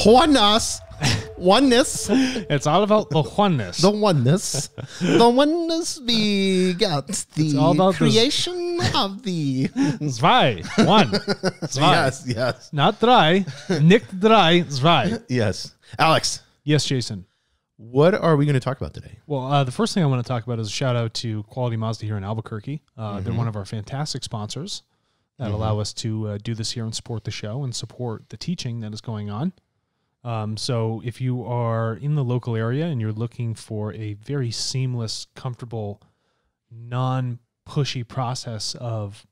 Oneness. It's all about the oneness. The oneness. The oneness begets the creation of the... Zwei. One. Zwei. Yes. Not drei. Nicht drei. Zwei. Yes. Alex. Yes, Jason. What are we going to talk about today? Well, the first thing I want to talk about is a shout out to Quality Mazda here in Albuquerque. They're one of our fantastic sponsors that allow us to do this here and support the show and support the teaching that is going on. So if you are in the local area and you're looking for a very seamless, comfortable, non-pushy process of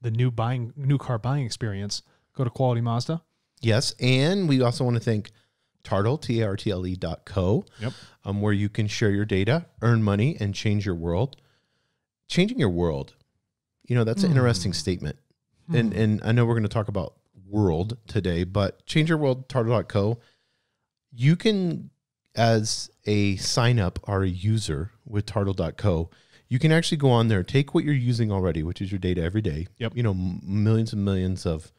the new car buying experience, go to Quality Mazda. Yes, and we also want to thank Tartle, TARTLE.co, where you can share your data, earn money, and change your world. Changing your world, that's an interesting statement. And I know we're going to talk about world today, but change your world, Tartle.co. You can, as a sign up or a user with Tartle.co, you can actually go on there, take what you're using already, which is your data every day. Yep. Millions and millions of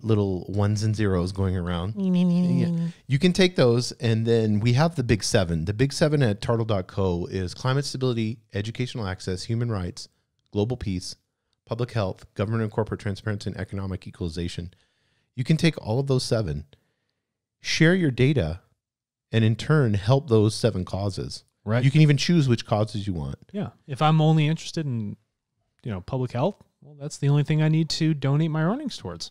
little ones and zeros going around. Yeah. You can take those, and then we have the big seven. The big seven at Tartle.co is climate stability, educational access, human rights, global peace, public health, government and corporate transparency, and economic equalization. You can take all of those seven, share your data, and in turn help those seven causes. Right. You can even choose which causes you want. Yeah. If I'm only interested in, public health, well, that's the only thing I need to donate my earnings towards.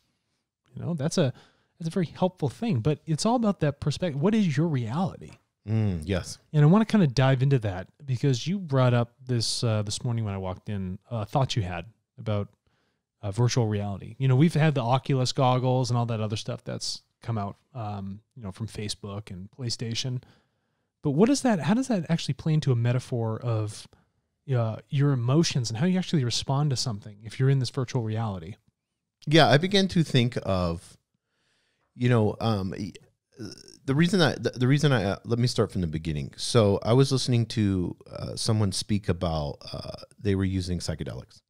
That's a very helpful thing, but it's all about that perspective. What is your reality? Yes. And I want to kind of dive into that because you brought up this morning when I walked in, thoughts you had about virtual reality. We've had the Oculus goggles and all that other stuff that's come out, from Facebook and PlayStation. But how does that actually play into a metaphor of your emotions and how you actually respond to something if you're in this virtual reality? Yeah, I began to think of, the reason I let me start from the beginning. So I was listening to someone speak about they were using psychedelics,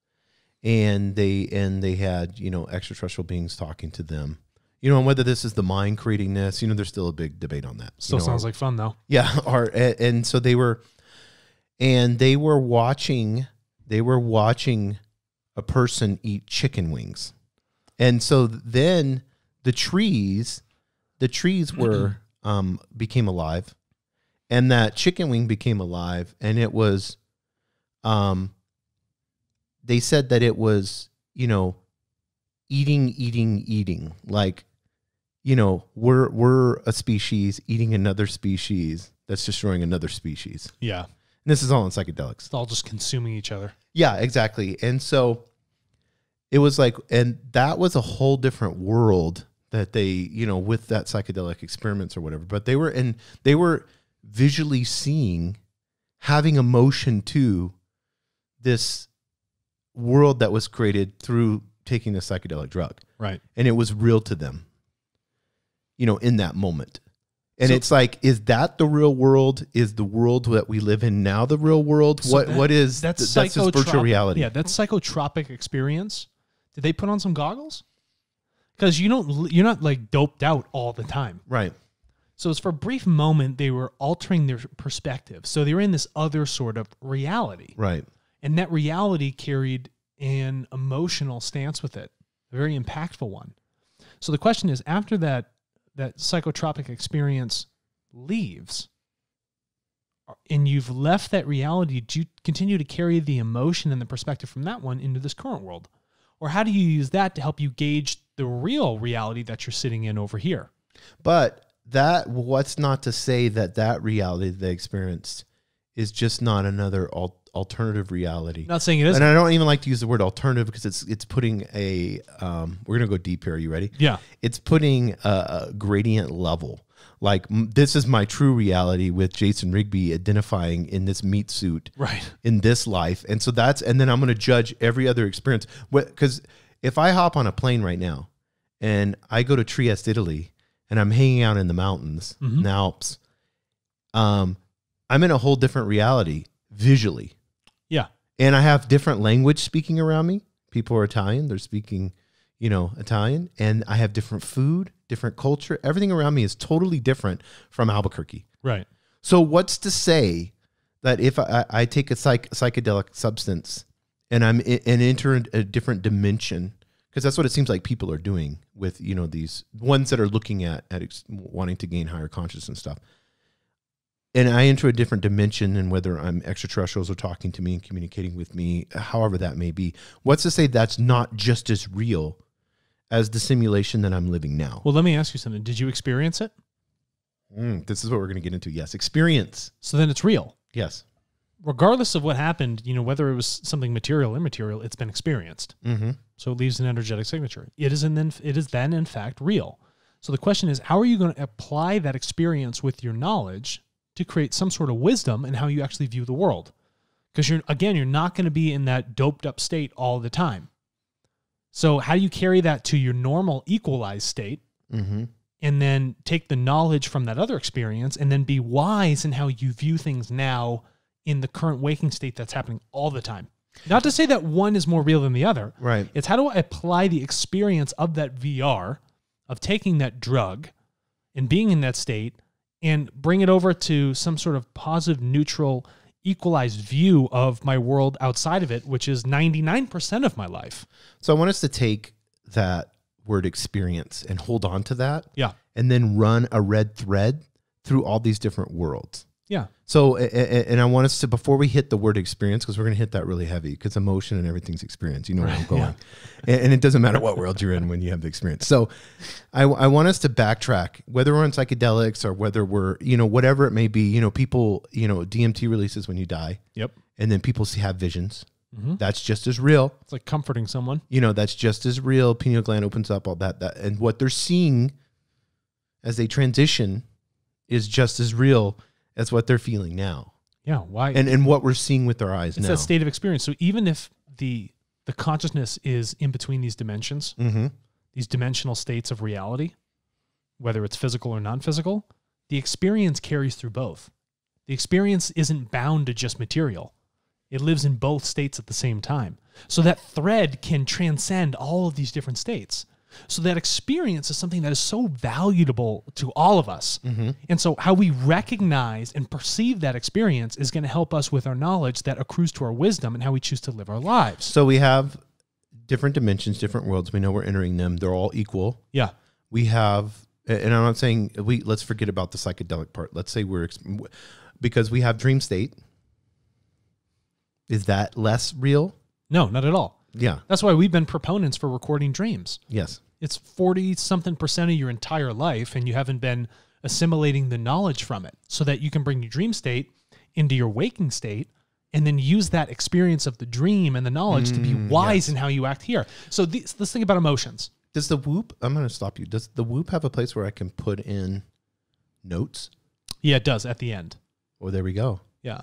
and they had extraterrestrial beings talking to them, and whether this is the mind creating this. There's still a big debate on that. Still sounds like fun though. Yeah, and so they were watching a person eat chicken wings. And so then the trees were became alive, and that chicken wing became alive, and it was, they said that it was, eating, like, we're a species eating another species that's destroying another species. Yeah, and this is all in psychedelics. It's all just consuming each other. Yeah, exactly, and so. It was like, and that was a whole different world that they, with that psychedelic experiments or whatever, but they were visually seeing, having emotion to this world that was created through taking the psychedelic drug. Right. And it was real to them, in that moment. And so, it's like, is that the real world? Is the world that we live in now the real world? So what is that's this virtual reality? Yeah, that psychotropic experience. Did they put on some goggles? Because you're not like doped out all the time. Right. So it's for a brief moment, they were altering their perspective. So they were in this other sort of reality. Right. And that reality carried an emotional stance with it, a very impactful one. So the question is, after that psychotropic experience leaves, and you've left that reality, do you continue to carry the emotion and the perspective from that one into this current world? Or how do you use that to help you gauge the real reality that you're sitting in over here? But what's not to say that reality they experienced is just not another alternative reality. Not saying it isn't. And I don't even like to use the word alternative because it's putting a, we're going to go deep here. Are you ready? Yeah. It's putting a gradient level. Like, this is my true reality with Jason Rigby identifying in this meat suit, right, in this life. And so and then I'm going to judge every other experience. Because if I hop on a plane right now and I go to Trieste, Italy, and I'm hanging out in the mountains, in the Alps, I'm in a whole different reality visually. Yeah. And I have different language speaking around me. People are Italian. They're speaking, Italian, and I have different food, different culture. Everything around me is totally different from Albuquerque. Right. So what's to say that if I take a psychedelic substance and and enter a different dimension, because that's what it seems like people are doing with, these ones that are looking at wanting to gain higher consciousness and stuff. And I enter a different dimension, and whether I'm extraterrestrials are talking to me and communicating with me, however that may be, what's to say that's not just as real as the simulation that I'm living now? Well, let me ask you something. Did you experience it? This is what we're going to get into. Yes. Experience. So then it's real. Yes. Regardless of what happened, whether it was something material or immaterial, it's been experienced. Mm-hmm. So it leaves an energetic signature. It is then in fact real. So the question is, how are you going to apply that experience with your knowledge to create some sort of wisdom in how you actually view the world? Because you're not going to be in that doped up state all the time. So how do you carry that to your normal equalized state? Mm-hmm. And then take the knowledge from that other experience and then be wise in how you view things now in the current waking state that's happening all the time? Not to say that one is more real than the other. Right. It's how do I apply the experience of that VR, of taking that drug and being in that state, and bring it over to some sort of positive, neutral, equalized view of my world outside of it, which is 99% of my life. So I want us to take that word experience and hold on to that. Yeah. And then run a red thread through all these different worlds. Yeah. So, and I want us to, before we hit the word experience, because we're going to hit that really heavy, because emotion and everything's experience. You know where I'm going. Yeah. And it doesn't matter what world you're in when you have the experience. So I want us to backtrack, whether we're on psychedelics or whether we're, whatever it may be, people, DMT releases when you die. Yep. And then people have visions. Mm-hmm. That's just as real. It's like comforting someone. That's just as real. Pineal gland opens up, all that. And what they're seeing as they transition is just as real as what they're feeling now. Yeah. Why? And what we're seeing with our eyes now. It's that state of experience. So even if the consciousness is in between these dimensions, mm-hmm. these dimensional states of reality, whether it's physical or non-physical, the experience carries through both. The experience isn't bound to just material. It lives in both states at the same time. So that thread can transcend all of these different states. So that experience is something that is so valuable to all of us. Mm-hmm. And so how we recognize and perceive that experience is going to help us with our knowledge that accrues to our wisdom and how we choose to live our lives. So we have different dimensions, different worlds. We know we're entering them. They're all equal. Yeah. We have, and I'm not saying let's forget about the psychedelic part. Let's say because we have dream state. Is that less real? No, not at all. Yeah. That's why we've been proponents for recording dreams. Yes. It's 40-something% of your entire life, and you haven't been assimilating the knowledge from it so that you can bring your dream state into your waking state and then use that experience of the dream and the knowledge to be wise in how you act here. So let's think about emotions. Does the Whoop, I'm going to stop you. Does the Whoop have a place where I can put in notes? Yeah, it does at the end. Oh, there we go. Yeah.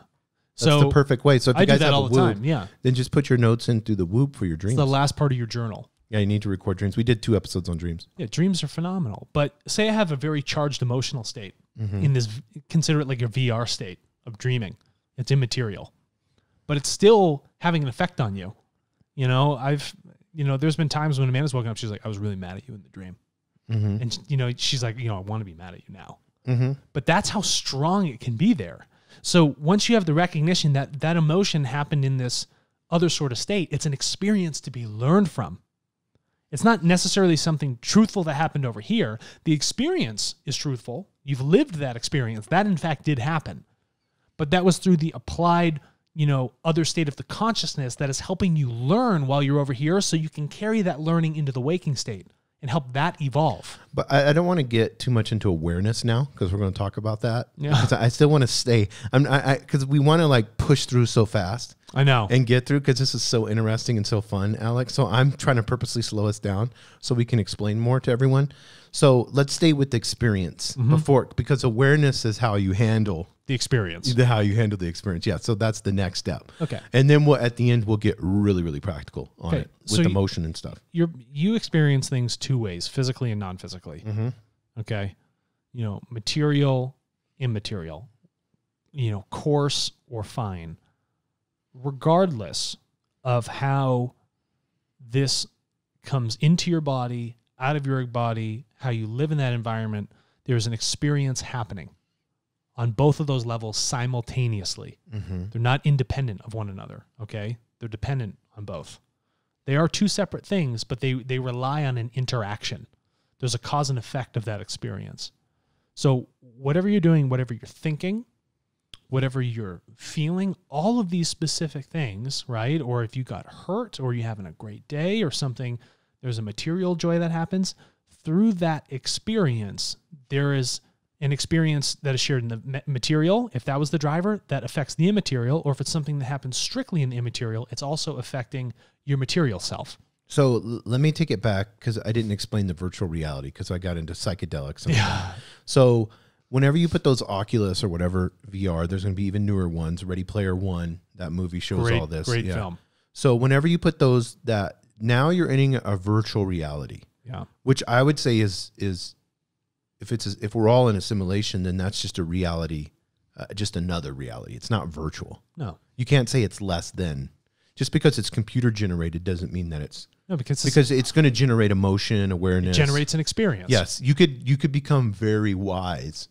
That's the perfect way. So if you I guys do that have all a the Whoop, time. Yeah. then just put your notes in through the Whoop for your dreams. It's the last part of your journal. Yeah, you need to record dreams. We did 2 episodes on dreams. Yeah, dreams are phenomenal. But say I have a very charged emotional state in this, consider it like your VR state of dreaming. It's immaterial, but it's still having an effect on you. There's been times when Amanda's woken up, she's like, I was really mad at you in the dream. Mm-hmm. And, she's like, I want to be mad at you now. Mm-hmm. But that's how strong it can be there. So once you have the recognition that that emotion happened in this other sort of state, it's an experience to be learned from. It's not necessarily something truthful that happened over here. The experience is truthful. You've lived that experience. That, in fact, did happen. But that was through the applied, other state of the consciousness that is helping you learn while you're over here so you can carry that learning into the waking state and help that evolve. But I don't want to get too much into awareness now because we're going to talk about that. Yeah. Because I still want to stay. Because we want to push through so fast. I know. And get through because this is so interesting and so fun, Alex. So I'm trying to purposely slow us down so we can explain more to everyone. So let's stay with the experience because awareness is how you handle the experience. How you handle the experience. Yeah. So that's the next step. Okay. And then at the end, we'll get really, really practical on it with emotion and stuff. You experience things 2 ways, physically and non-physically. Mm-hmm. Okay. Material, immaterial, coarse or fine. Regardless of how this comes into your body, out of your body, how you live in that environment. There's an experience happening on both of those levels simultaneously. Mm-hmm. They're not independent of one another, okay? They're dependent on both. They are two separate things, but they rely on an interaction. There's a cause and effect of that experience. So whatever you're doing, whatever you're thinking, whatever you're feeling, all of these specific things, right? Or if you got hurt or you're having a great day or something, there's a material joy that happens. Through that experience, there is an experience that is shared in the material. If that was the driver, that affects the immaterial. Or if it's something that happens strictly in the immaterial, it's also affecting your material self. So let me take it back because I didn't explain the virtual reality because I got into psychedelics. Yeah. So whenever you put those Oculus or whatever VR, there's going to be even newer ones. Ready Player One, that movie shows all this. Great film. So whenever you put those, that now you're entering a virtual reality. Yeah. Which I would say is if we're all in a simulation, then that's just a reality, just another reality. It's not virtual. No. You can't say it's less than. Just because it's computer generated doesn't mean that it's because it's going to generate emotion, awareness. It generates an experience. Yes, you could become very wise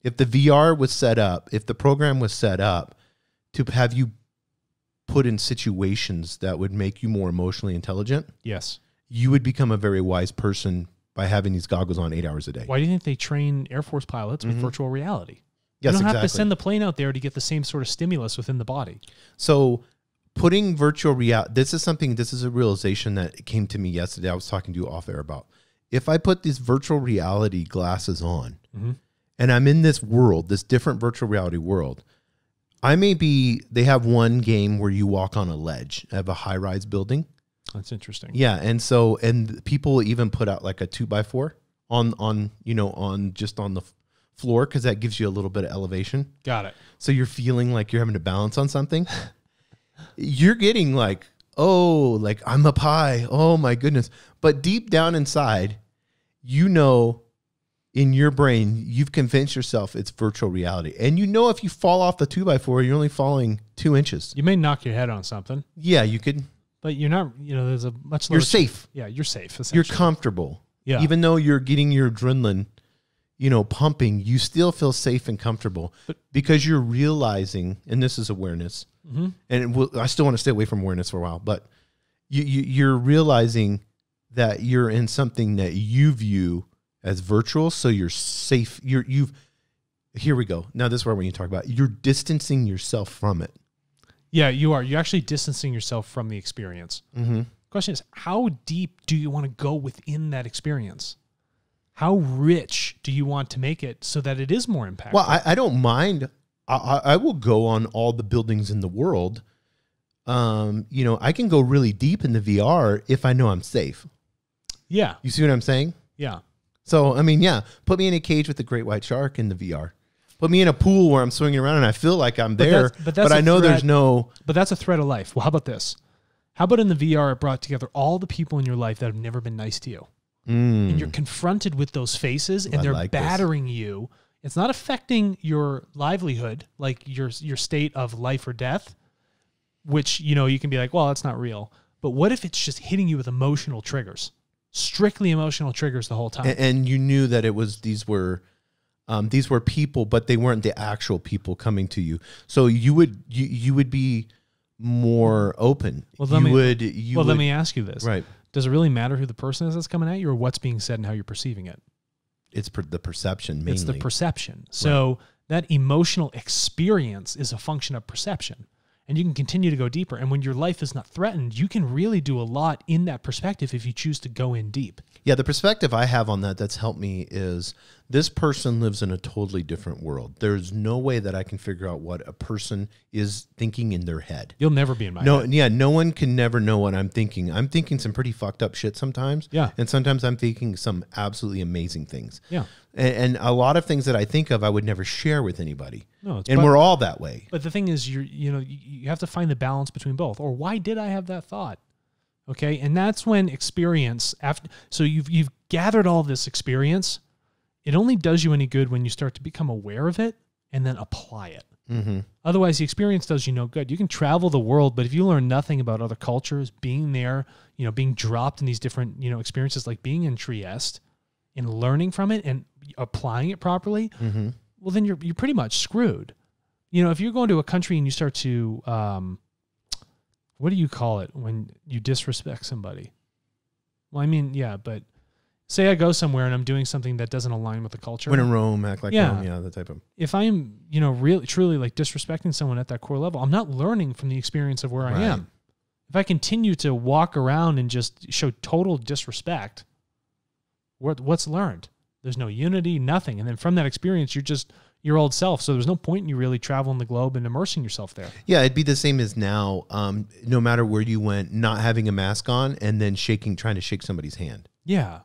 if the VR was set up, if the program was set up to have you put in situations that would make you more emotionally intelligent. Yes, you would become a very wise person by having these goggles on 8 hours a day. Why do you think they train Air Force pilots with virtual reality? Yes, you don't have to send the plane out there to get the same sort of stimulus within the body. So putting virtual reality, this is a realization that came to me yesterday. I was talking to you off air about, if I put these virtual reality glasses on and I'm in this world, this different virtual reality world, they have one game where you walk on a ledge of a high-rise building. That's interesting. Yeah. And people even put out like a 2x4 on just on the floor, because that gives you a little bit of elevation. Got it. So you're feeling like you're having to balance on something. You're getting like, oh, like I'm up high. Oh my goodness. But deep down inside, in your brain, you've convinced yourself it's virtual reality. And if you fall off the 2x4, you're only falling 2 inches. You may knock your head on something. Yeah, you could. But you're not, there's a much lower. You're safe. Yeah, you're safe. You're comfortable. Yeah. Even though you're getting your adrenaline, pumping, you still feel safe and comfortable because you're realizing, and this is awareness, and I still want to stay away from awareness for a while, but you're realizing that you're in something that you view as virtual, so you're safe. Here we go. Now this is where when you talk about, you're distancing yourself from it. Yeah, you are. You're actually distancing yourself from the experience. Question is, how deep do you want to go within that experience? How rich do you want to make it so that it is more impactful? Well, I don't mind. I will go on all the buildings in the world. I can go really deep in the VR if I know I'm safe. Yeah. You see what I'm saying? Yeah. So, put me in a cage with a great white shark in the VR. Put me in a pool where I'm swinging around and I feel like I'm there, but I know there's no... But that's a thread of life. Well, how about this? How about in the VR, it brought together all the people in your life that have never been nice to you? And you're confronted with those faces and they're battering you. It's not affecting your livelihood, like your state of life or death, which, you can be like, well, that's not real. But what if it's just hitting you with emotional triggers? Strictly emotional triggers the whole time. And you knew that these were people, but they weren't the actual people coming to you. So you would be more open. Well, let me ask you this. Right. Does it really matter who the person is that's coming at you or what's being said and how you're perceiving it? It's the perception mainly. It's the perception. So that emotional experience is a function of perception. And you can continue to go deeper. And when your life is not threatened, you can really do a lot in that perspective if you choose to go in deep. Yeah, the perspective I have on that's helped me is this person lives in a totally different world. There's no way that I can figure out what a person is thinking in their head. You'll never be in my head. Yeah, no one can never know what I'm thinking. I'm thinking some pretty fucked up shit sometimes. Yeah. And sometimes I'm thinking some absolutely amazing things. Yeah. And a lot of things that I think of, I would never share with anybody. No, we're all that way. But the thing is, you have to find the balance between both. Or why did I have that thought? Okay, and that's when experience so you've gathered all this experience. It only does you any good when you start to become aware of it and then apply it. Otherwise, the experience does you no good. You can travel the world, but if you learn nothing about other cultures, being there, being dropped in these different, experiences, like being in Trieste and learning from it and applying it properly, well, then you're pretty much screwed. If you're going to a country and you start to, what do you call it when you disrespect somebody? Well, I mean, yeah, but say I go somewhere and I'm doing something that doesn't align with the culture. When in Rome, act like Rome. Yeah, that type of. If I'm, really, truly like disrespecting someone at that core level, I'm not learning from the experience of where I am. If I continue to walk around and just show total disrespect, what's learned? There's no unity, nothing. And then from that experience, you're just your old self. So there's no point in you really traveling the globe and immersing yourself there. Yeah, it'd be the same as now, no matter where you went, not having a mask on and then trying to shake somebody's hand. Yeah.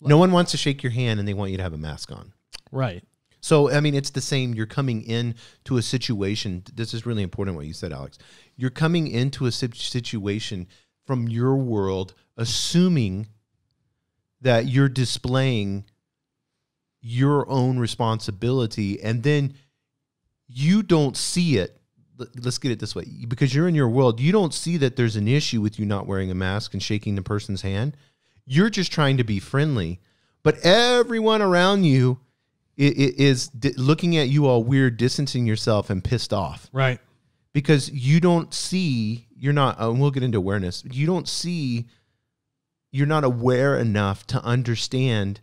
No one wants to shake your hand and they want you to have a mask on. Right. So, I mean, it's the same. You're coming into a situation. This is really important what you said, Alex. You're coming into a situation from your world, assuming that you're displaying your own responsibility, and then you don't see it. Let's get it this way. Because you're in your world, you don't see that there's an issue with you not wearing a mask and shaking the person's hand. You're just trying to be friendly, but everyone around you is looking at you all weird, distancing yourself and pissed off. Right. Because you don't see, you're not, and we'll get into awareness. You don't see, you're not aware enough to understand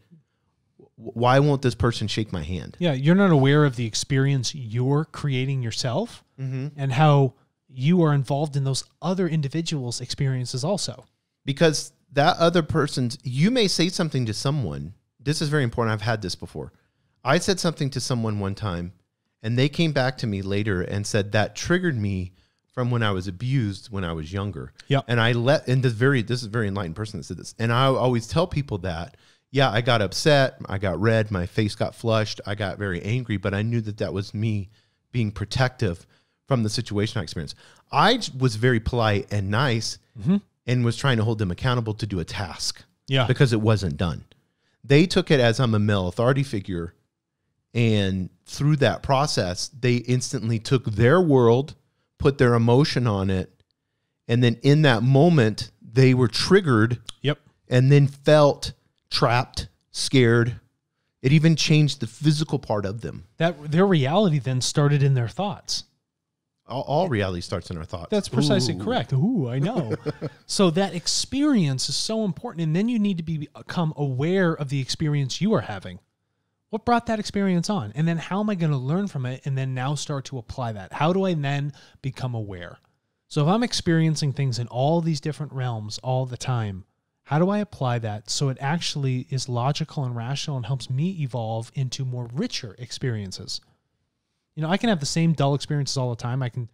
why won't this person shake my hand? Yeah, you're not aware of the experience you're creating yourself and how you are involved in those other individuals' experiences also. Because that other person's, you may say something to someone. This is very important. I've had this before. I said something to someone one time, and they came back to me later and said that triggered me from when I was abused when I was younger. Yeah. And this is a very enlightened person that said this. And I always tell people that, yeah, I got upset, I got red, my face got flushed, I got very angry, but I knew that was me being protective from the situation I experienced. I was very polite and nice and was trying to hold them accountable to do a task because it wasn't done. They took it as I'm a male authority figure, and through that process, they instantly took their world, put their emotion on it, and then in that moment, they were triggered and then felt trapped, scared. It even changed the physical part of them. That their reality then started in their thoughts. All reality starts in our thoughts. That's precisely correct. Ooh, I know. So that experience is so important, and then you need to become aware of the experience you are having. What brought that experience on? And then how am I going to learn from it and then now start to apply that? How do I then become aware? So if I'm experiencing things in all these different realms all the time, how do I apply that so it actually is logical and rational and helps me evolve into more richer experiences? I can have the same dull experiences all the time. I can,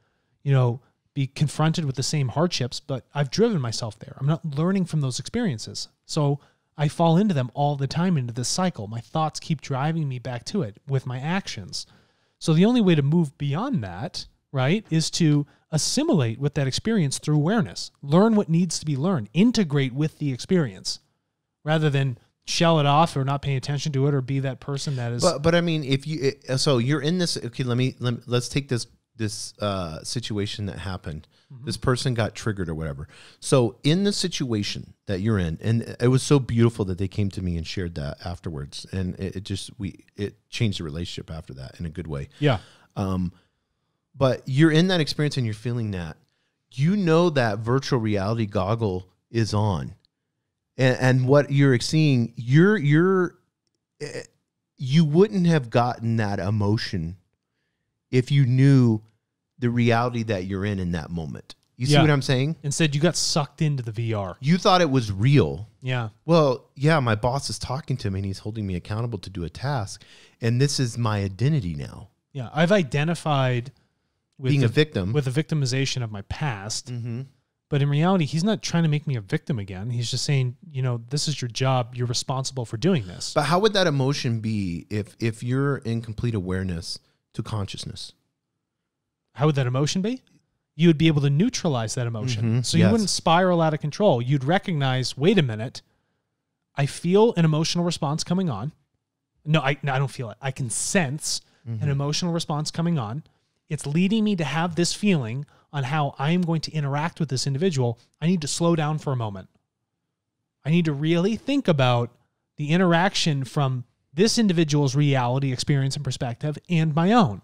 be confronted with the same hardships, but I've driven myself there. I'm not learning from those experiences. So I fall into them all the time, into this cycle. My thoughts keep driving me back to it with my actions. So the only way to move beyond that, right, is to assimilate with that experience through awareness. Learn what needs to be learned. Integrate with the experience rather than shell it off or not paying attention to it or be that person that is. But I mean, so you're in this. Okay, let's take this situation that happened. This person got triggered or whatever. So in the situation that you're in, and it was so beautiful that they came to me and shared that afterwards, and it changed the relationship after that in a good way. Yeah. But you're in that experience and you're feeling that. That virtual reality goggle is on. And what you're seeing, you wouldn't have gotten that emotion if you knew the reality that you're in that moment. You see what I'm saying? Instead, you got sucked into the VR. You thought it was real. Yeah. Well, yeah, my boss is talking to me and he's holding me accountable to do a task. And this is my identity now. Yeah. I've identified with being a victim. With the victimization of my past. But in reality, he's not trying to make me a victim again. He's just saying, this is your job. You're responsible for doing this. But how would that emotion be if you're in complete awareness to consciousness? How would that emotion be? You would be able to neutralize that emotion. So you wouldn't spiral out of control. You'd recognize, wait a minute, I feel an emotional response coming on. No, I don't feel it. I can sense an emotional response coming on. it's leading me to have this feeling on how I am going to interact with this individual, I need to slow down for a moment. I need to really think about the interaction from this individual's reality, experience, and perspective and my own.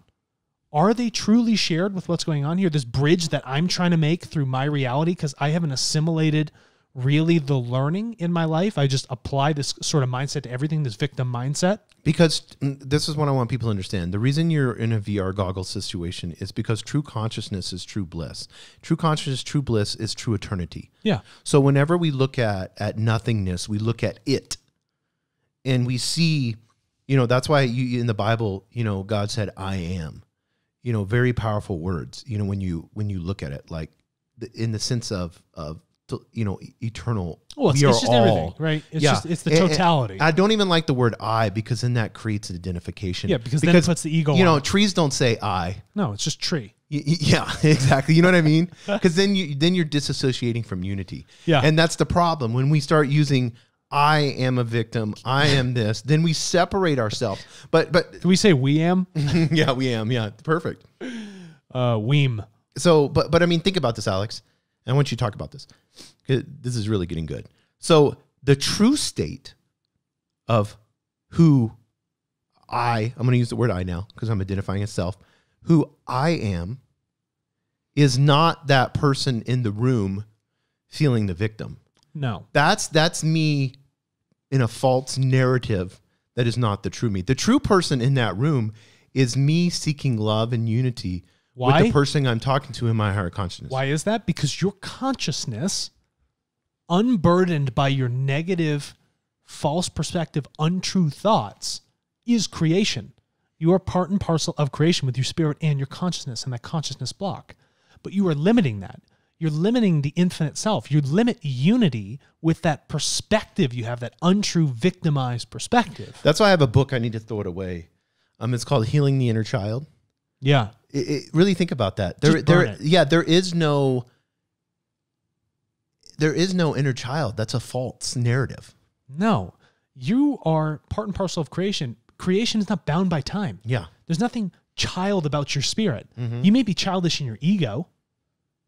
Are they truly shared with what's going on here? This bridge that I'm trying to make through my reality because I haven't assimilated really the learning in my life. I just apply this sort of mindset to everything, this victim mindset. Because this is what I want people to understand. The reason you're in a VR goggle situation is because true consciousness is true bliss. True consciousness, true bliss is true eternity. Yeah. So whenever we look at nothingness, we look at it. And we see, that's why in the Bible, God said, I am. Very powerful words, when you look at it, like in the sense of eternal. Well, it's just everything, right? It's the totality. And I don't even like the word I because then that creates an identification. Yeah, because then it puts the ego on. Trees don't say I. No, it's just tree. Yeah, exactly. You know what I mean? Because then you're disassociating from unity. Yeah. And that's the problem. When we start using I am a victim, I am this, then we separate ourselves. But can we say we am? Yeah, we am. Yeah, perfect. Weem. So, but I mean, think about this, Alex. And I want you to talk about this. This is really getting good. So the true state of who I'm going to use the word I now because I'm identifying as self, who I am is not that person in the room feeling the victim. No. That's me in a false narrative that is not the true me. The true person in that room is me seeking love and unity with the person I'm talking to in my higher consciousness. Why is that? Because your consciousness, unburdened by your negative, false perspective, untrue thoughts, is creation. You are part and parcel of creation with your spirit and your consciousness and that consciousness block. But you are limiting that. You're limiting the infinite self. You limit unity with that perspective you have, that untrue, victimized perspective. That's why I have a book. I need to throw it away. It's called Healing the Inner Child. Yeah. Really think about that. There is no inner child. That's a false narrative. No. You are part and parcel of creation. Creation is not bound by time. Yeah. There's nothing child about your spirit. Mm-hmm. You may be childish in your ego,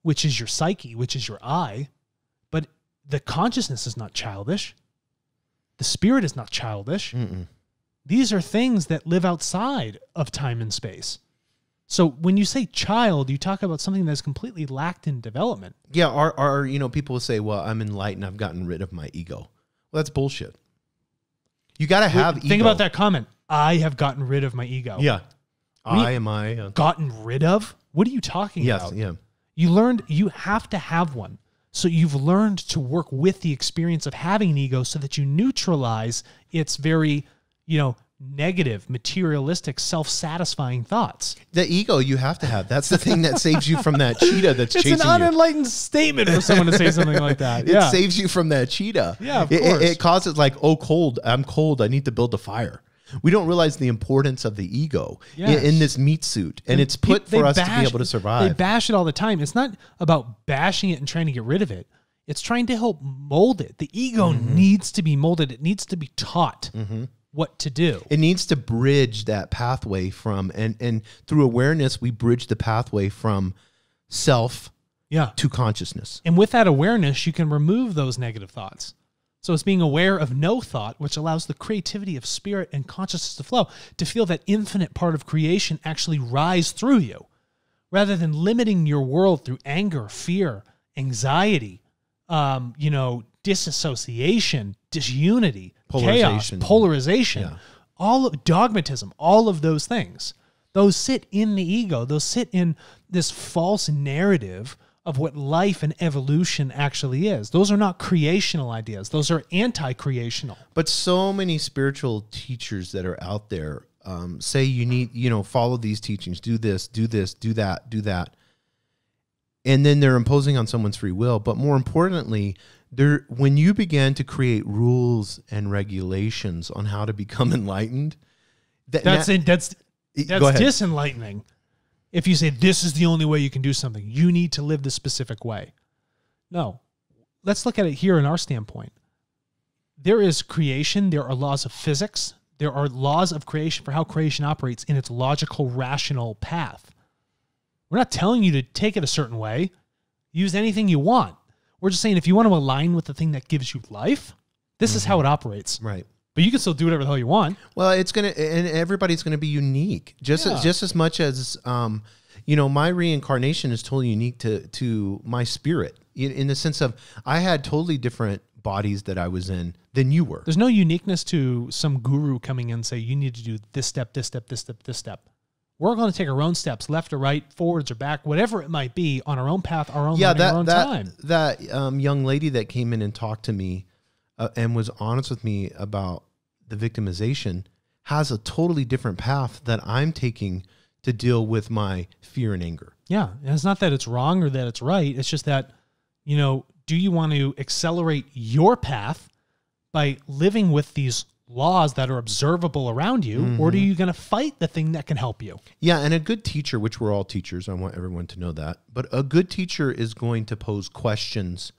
which is your psyche, which is your I, but the consciousness is not childish. The spirit is not childish. Mm-mm. These are things that live outside of time and space. So when you say child, you talk about something that's completely lacked in development. Yeah, our people will say, well, I'm enlightened, I've gotten rid of my ego. Well, that's bullshit. You got to have ego. Think about that comment. I have gotten rid of my ego. Yeah. Gotten rid of? What are you talking about? Yes, yeah. You learned you have to have one. So you've learned to work with the experience of having an ego so that you neutralize its very, negative, materialistic, self-satisfying thoughts. The ego you have to have. That's the thing that saves you from that cheetah that's chasing you. It's an unenlightened statement for someone to say something like that. It saves you from that cheetah. Yeah, of course. It causes like, cold. I'm cold. I need to build a fire. We don't realize the importance of the ego in this meat suit. And it's put for us to be able to survive. They bash it all the time. It's not about bashing it and trying to get rid of it. It's trying to help mold it. The ego needs to be molded. It needs to be taught what to do. It needs to bridge that pathway from, and through awareness, we bridge the pathway from self to consciousness. And with that awareness, you can remove those negative thoughts. So it's being aware of no thought, which allows the creativity of spirit and consciousness to flow, to feel that infinite part of creation actually rise through you, rather than limiting your world through anger, fear, anxiety, disassociation, disunity, chaos, polarization, dogmatism, all of those things. Those sit in the ego. Those sit in this false narrative of what life and evolution actually is. Those are not creational ideas. Those are anti-creational. But so many spiritual teachers that are out there say you need, follow these teachings, do this, do that. And then they're imposing on someone's free will. But more importantly, when you begin to create rules and regulations on how to become enlightened, that's disenlightening. If you say this is the only way you can do something, you need to live this specific way. No. Let's look at it here in our standpoint. There is creation. There are laws of physics. There are laws of creation for how creation operates in its logical, rational path. We're not telling you to take it a certain way. Use anything you want. We're just saying if you want to align with the thing that gives you life, this is how it operates. Right. But you can still do whatever the hell you want. Well, and everybody's gonna be unique, just as much as my reincarnation is totally unique to my spirit, in the sense of I had totally different bodies that I was in than you were. There's no uniqueness to some guru coming in and say you need to do this step, this step, this step, this step. We're going to take our own steps, left or right, forwards or back, whatever it might be, on our own path, our own learning, our own time. That young lady that came in and talked to me and was honest with me about the victimization has a totally different path that I'm taking to deal with my fear and anger. Yeah, and it's not that it's wrong or that it's right. It's just that, do you want to accelerate your path by living with these laws that are observable around you, or are you going to fight the thing that can help you? Yeah, and a good teacher, which we're all teachers, I want everyone to know that, but a good teacher is going to pose questions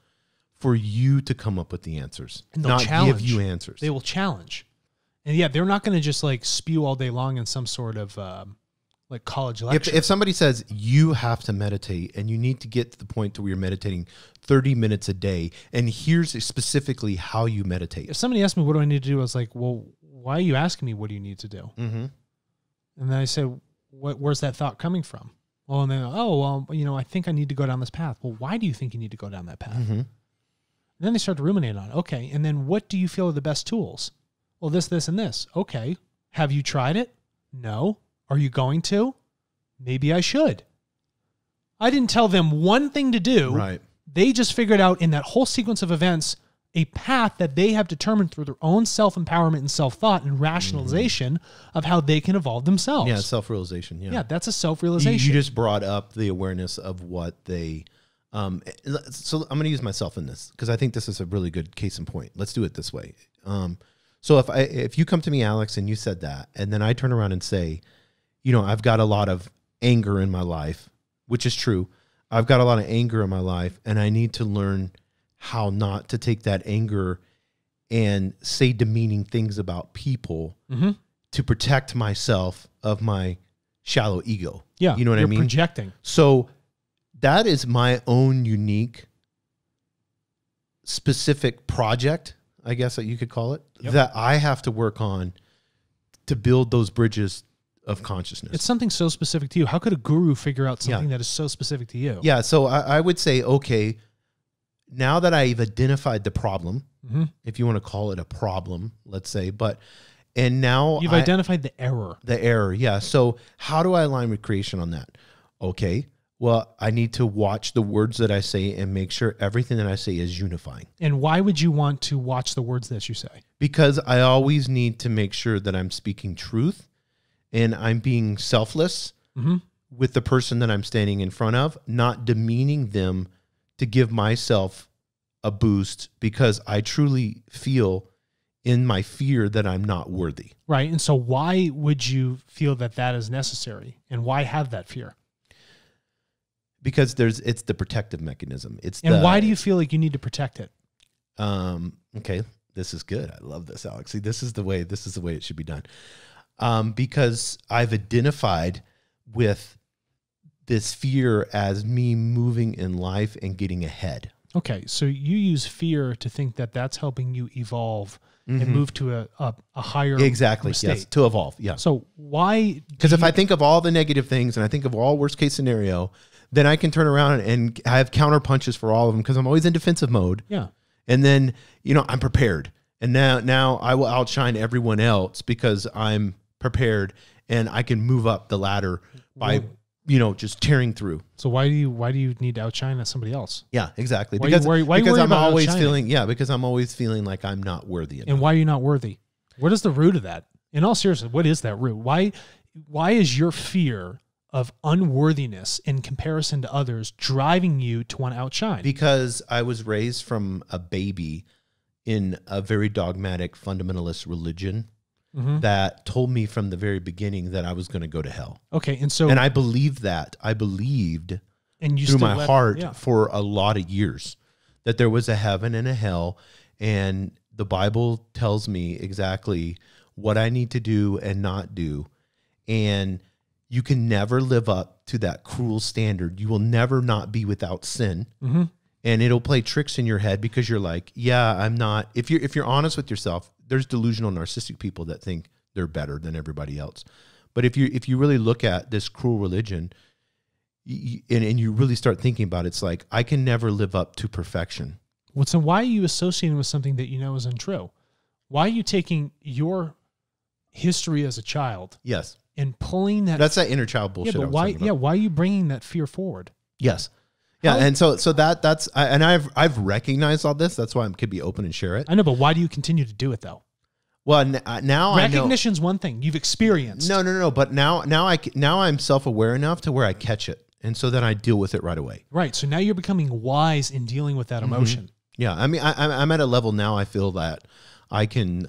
for you to come up with the answers, and they'll not challenge. give you answers. They will challenge. And yeah, they're not going to just like spew all day long in some sort of like college lecture. If somebody says you have to meditate and you need to get to the point to where you're meditating 30 minutes a day, and here's specifically how you meditate. If somebody asked me, what do I need to do? I was like, well, why are you asking me, what do you need to do? Mm-hmm. And then I said, where's that thought coming from? Well, and they go, I think I need to go down this path. Well, why do you think you need to go down that path? Mm-hmm. And then they start to ruminate on it. Okay. And then what do you feel are the best tools? Well, this, and this. Okay. Have you tried it? No. Are you going to? Maybe I should. I didn't tell them one thing to do. Right. They just figured out in that whole sequence of events a path that they have determined through their own self-empowerment and self-thought and rationalization of how they can evolve themselves. Yeah, self-realization. Yeah, that's a self-realization. You just brought up the awareness of what they... so I'm going to use myself in this because I think this is a really good case in point. Let's do it this way. So if you come to me, Alex, and you said that, and then I turn around and say, I've got a lot of anger in my life, which is true. I've got a lot of anger in my life, and I need to learn how not to take that anger and say demeaning things about people to protect myself of my shallow ego. Yeah, you know what I mean? Projecting. So that is my own unique, specific project, I guess that you could call it, that I have to work on to build those bridges of consciousness. It's something so specific to you. How could a guru figure out something that is so specific to you? Yeah, so I would say, okay, now that I've identified the problem, if you want to call it a problem, let's say, and now you've identified the error. The error, yeah. So how do I align with creation on that? Okay, well, I need to watch the words that I say and make sure everything that I say is unifying. And why would you want to watch the words that you say? Because I always need to make sure that I'm speaking truth and I'm being selfless with the person that I'm standing in front of, not demeaning them to give myself a boost because I truly feel in my fear that I'm not worthy. Right. And so why would you feel that that is necessary? And why have that fear? Because it's the protective mechanism. Why do you feel like you need to protect it? Okay, this is good. I love this, Alex. See, this is the way it should be done. Because I've identified with this fear as me moving in life and getting ahead. Okay, so you use fear to think that that's helping you evolve and move to a higher exactly state. Yes, to evolve. Yeah. So why? Because if I think of all the negative things and I think of all worst case scenario, then I can turn around and have counter punches for all of them because I'm always in defensive mode. Yeah. And then I'm prepared, and now I will outshine everyone else because I'm prepared and I can move up the ladder by just tearing through. So why do you need to outshine somebody else? Yeah, exactly. Why because I'm always outshining? because I'm always feeling like I'm not worthy enough. And why are you not worthy? What is the root of that? In all seriousness, what is that root? Why is your fear of unworthiness in comparison to others driving you to want to outshine? Because I was raised from a baby in a very dogmatic fundamentalist religion that told me from the very beginning that I was going to go to hell. Okay, and I believed that. I believed through my heart for a lot of years that there was a heaven and a hell, and the Bible tells me exactly what I need to do and not do. And you can never live up to that cruel standard. You will never not be without sin. Mm-hmm. And it'll play tricks in your head because you're like, yeah, I'm not. If you're honest with yourself, there's delusional narcissistic people that think they're better than everybody else. But if you really look at this cruel religion, and you really start thinking about it, it's like, I can never live up to perfection. Well, so why are you associating with something that you know is untrue? Why are you taking your history as a child? Yes. And pulling that. That's that inner child bullshit. Yeah, but why? Yeah, why are you bringing that fear forward? Yes. Yeah, and so that's and I've recognized all this. That's why I could be open and share it. I know, but why do you continue to do it though? Well, now recognition's one thing you've experienced. No. But now I'm self-aware enough to where I catch it, and so then I deal with it right away. Right. So now you're becoming wise in dealing with that emotion. Yeah. I mean, I'm at a level now. I feel that I can.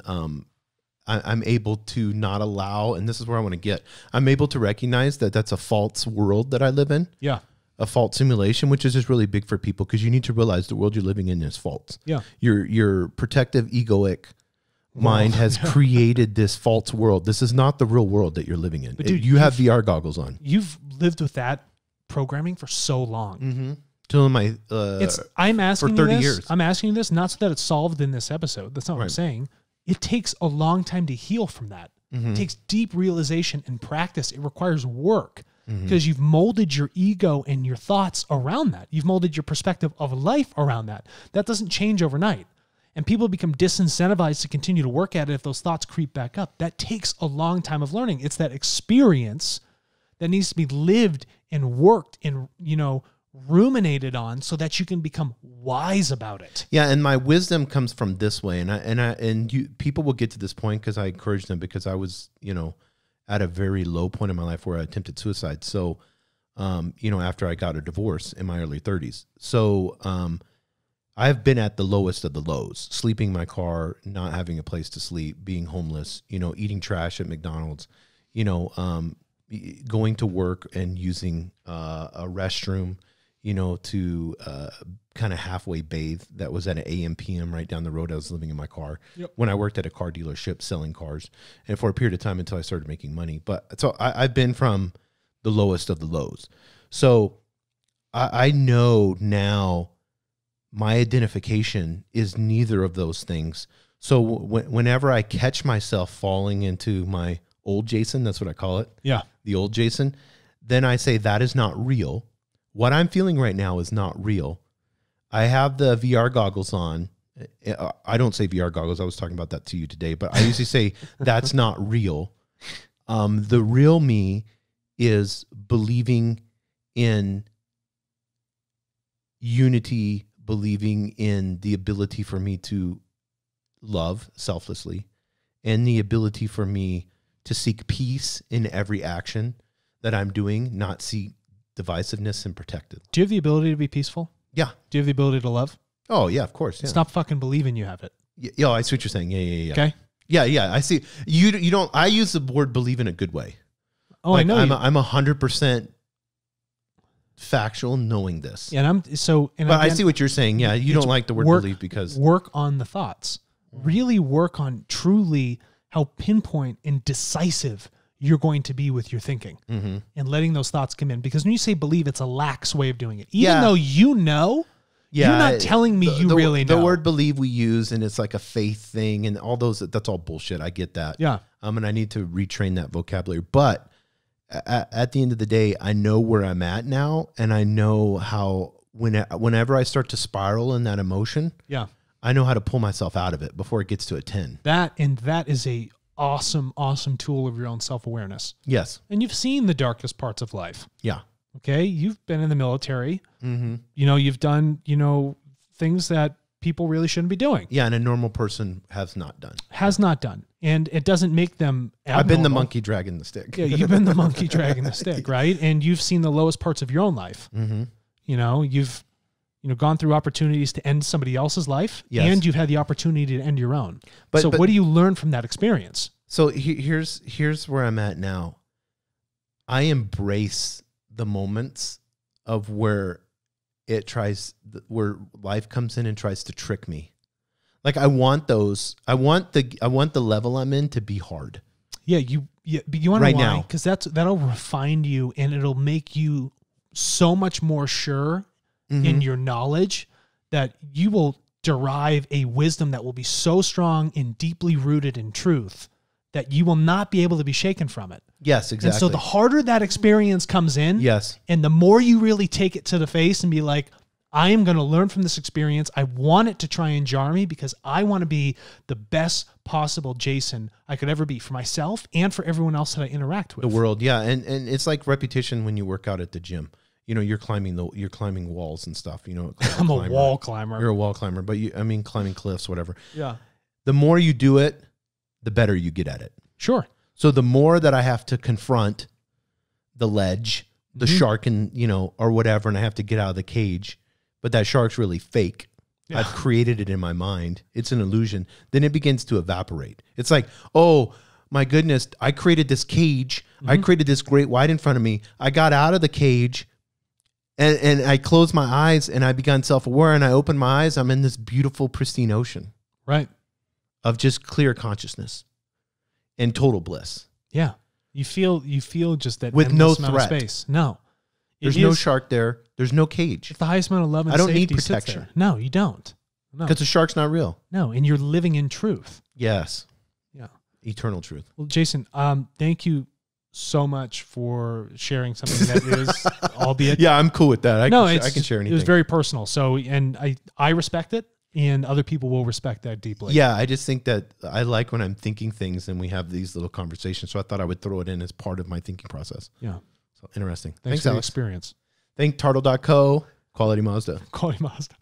I'm able to not allow, and this is where I want to get. I'm able to recognize that that's a false world that I live in. Yeah. A false simulation, which is just really big for people because you need to realize the world you're living in is false. Yeah. Your protective egoic mind has created this false world. This is not the real world that you're living in. But dude, you have VR goggles on. You've lived with that programming for so long. Mm-hmm. Till my I'm asking for 30 you this, years. I'm asking you this not so that it's solved in this episode. That's not what I'm saying. It takes a long time to heal from that. It takes deep realization and practice. It requires work. Because you've molded your ego and your thoughts around that. You've molded your perspective of life around that. That doesn't change overnight. And people become disincentivized to continue to work at it if those thoughts creep back up. That takes a long time of learning. It's that experience that needs to be lived and worked and, ruminated on so that you can become wise about it. Yeah, and my wisdom comes from this way. And people will get to this point because I encourage them because I was, at a very low point in my life where I attempted suicide. So, after I got a divorce in my early 30s. So, I've been at the lowest of the lows, sleeping in my car, not having a place to sleep, being homeless, eating trash at McDonald's, going to work and using a restroom, to kind of halfway bathe. That was at an AM PM right down the road. I was living in my car when I worked at a car dealership selling cars, and for a period of time until I started making money. But so I've been from the lowest of the lows. So I know now my identification is neither of those things. So whenever I catch myself falling into my old Jason, that's what I call it. Yeah. The old Jason, then I say that is not real. What I'm feeling right now is not real. I have the VR goggles on. I don't say VR goggles. I was talking about that to you today, but I usually say that's not real. The real me is believing in unity, believing in the ability for me to love selflessly and the ability for me to seek peace in every action that I'm doing, not seek divisiveness and protective. Do you have the ability to be peaceful? Yeah. Do you have the ability to love? Oh, yeah, of course. Yeah. Stop fucking believing you have it. Yeah, I see what you're saying. Yeah. Okay. Yeah, I see. You don't. I use the word believe in a good way. Oh, like, I know. I'm 100% factual knowing this. Yeah, but again, I see what you're saying. Yeah, you don't like the word believe because work on the thoughts. Really work on truly how pinpoint and decisive you're going to be with your thinking and letting those thoughts come in. Because when you say believe, it's a lax way of doing it. Even though you're not telling me really know. The word believe we use, and it's like a faith thing and all those, that's all bullshit. I get that. Yeah. And I need to retrain that vocabulary. But at the end of the day, I know where I'm at now, and I know how whenever I start to spiral in that emotion, I know how to pull myself out of it before it gets to a 10. That is a awesome tool of your own self-awareness. Yes. And you've seen the darkest parts of life. Yeah. Okay. You've been in the military. You've done, things that people really shouldn't be doing. Yeah. And a normal person has not done. And it doesn't make them abnormal. I've been the monkey dragging the stick. Yeah. You've been the monkey dragging the stick. Right. And you've seen the lowest parts of your own life. You've gone through opportunities to end somebody else's life, and you've had the opportunity to end your own. But what do you learn from that experience? So here's where I'm at now. I embrace the moments of where life comes in and tries to trick me. Like I want the level I'm in to be hard. Yeah, Yeah, but you want to Right know why? now. Because that'll refine you, and it'll make you so much more sure in your knowledge that you will derive a wisdom that will be so strong and deeply rooted in truth that you will not be able to be shaken from it. Yes, exactly. And so the harder that experience comes in, yes, and the more you really take it to the face and be like, I am going to learn from this experience. I want it to try and jar me because I want to be the best possible Jason I could ever be for myself and for everyone else that I interact with. the world. Yeah, and it's like repetition when you work out at the gym. You know, you're climbing walls and stuff. You know, I'm a wall climber. You're a wall climber, but climbing cliffs, whatever. Yeah. The more you do it, the better you get at it. Sure. So the more that I have to confront the ledge, the shark, and or whatever, and I have to get out of the cage, but that shark's really fake. Yeah. I've created it in my mind. It's an illusion. Then it begins to evaporate. It's like, oh my goodness, I created this cage. I created this great white in front of me. I got out of the cage. And I closed my eyes and I began self-aware, and I opened my eyes. I'm in this beautiful, pristine ocean. Right. Of just clear consciousness and total bliss. Yeah. You feel just that with no amount threat. Of space. No. There's no shark there. There's no cage. It's the highest amount of love and I don't safety need sits protection. there. No, you don't. No. Because the shark's not real. No, and you're living in truth. Yes. Yeah. Eternal truth. Well, Jason, thank you so much for sharing something that is, albeit. Yeah, I'm cool with that. I can share anything. It was very personal. So, and I respect it, and other people will respect that deeply. Yeah, I just think that I like when I'm thinking things and we have these little conversations. So I thought I would throw it in as part of my thinking process. Yeah. So interesting. Thanks for the Alex. experience. Thank Turtle.co, Quality Mazda. Quality Mazda.